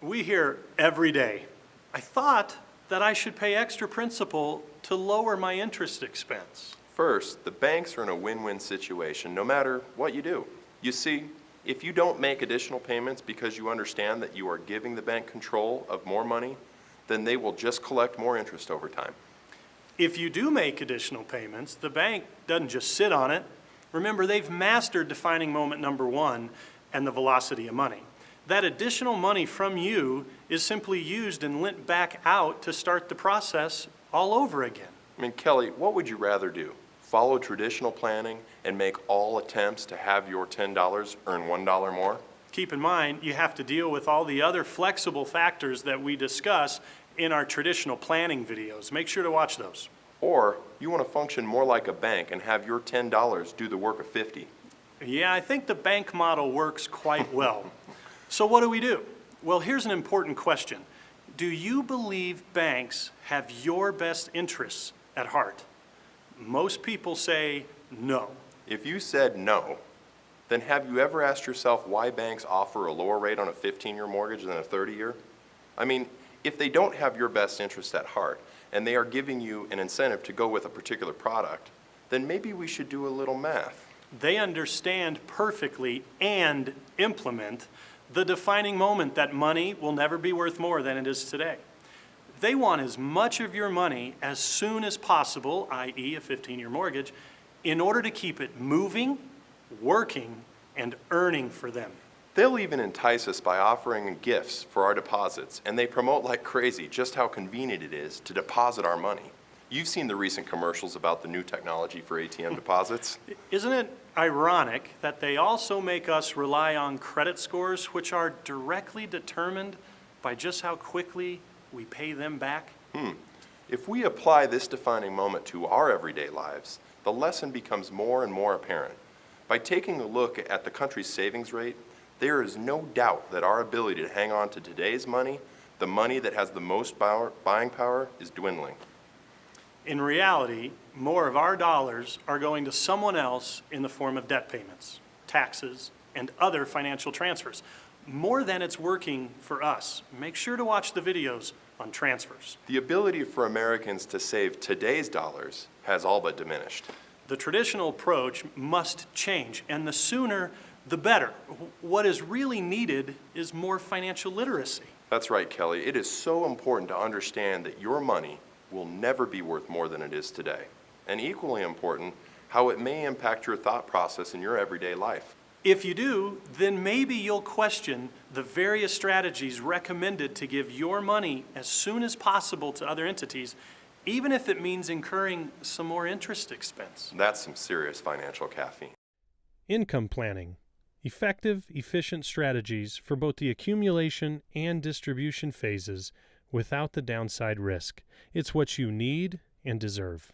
We hear every day, I thought that I should pay extra principal to lower my interest expense. First, the banks are in a win-win situation no matter what you do. You see, if you don't make additional payments because you understand that you are giving the bank control of more money, then they will just collect more interest over time. If you do make additional payments, the bank doesn't just sit on it. Remember, they've mastered defining moment number one and the velocity of money. That additional money from you is simply used and lent back out to start the process all over again. I mean, Kelly, what would you rather do? Follow traditional planning and make all attempts to have your $10 earn $1 more? Keep in mind, you have to deal with all the other flexible factors that we discuss in our traditional planning videos. Make sure to watch those. Or you want to function more like a bank and have your $10 do the work of 50. Yeah, I think the bank model works quite well. So what do? Well, here's an important question. Do you believe banks have your best interests at heart? Most people say no. If you said no, then have you ever asked yourself why banks offer a lower rate on a 15-year mortgage than a 30-year? I mean, if they don't have your best interest at heart and they are giving you an incentive to go with a particular product, then maybe we should do a little math. They understand perfectly and implement the defining moment that money will never be worth more than it is today. They want as much of your money as soon as possible, i.e. a 15-year mortgage, in order to keep it moving, working, and earning for them. They'll even entice us by offering gifts for our deposits, and they promote like crazy just how convenient it is to deposit our money. You've seen the recent commercials about the new technology for ATM deposits. Isn't it ironic that they also make us rely on credit scores which are directly determined by just how quickly we pay them back? If we apply this defining moment to our everyday lives, the lesson becomes more and more apparent. By taking a look at the country's savings rate, there is no doubt that our ability to hang on to today's money, the money that has the most buying power, is dwindling. In reality, more of our dollars are going to someone else in the form of debt payments, taxes, and other financial transfers, more than it's working for us. Make sure to watch the videos on transfers. The ability for Americans to save today's dollars has all but diminished. The traditional approach must change, and the sooner, the better. What is really needed is more financial literacy. That's right, Kelly. It is so important to understand that your money will never be worth more than it is today. And equally important, how it may impact your thought process in your everyday life. If you do, then maybe you'll question the various strategies recommended to give your money as soon as possible to other entities, even if it means incurring some more interest expense. That's some serious financial caffeine. Income planning. Effective, efficient strategies for both the accumulation and distribution phases without the downside risk. It's what you need and deserve.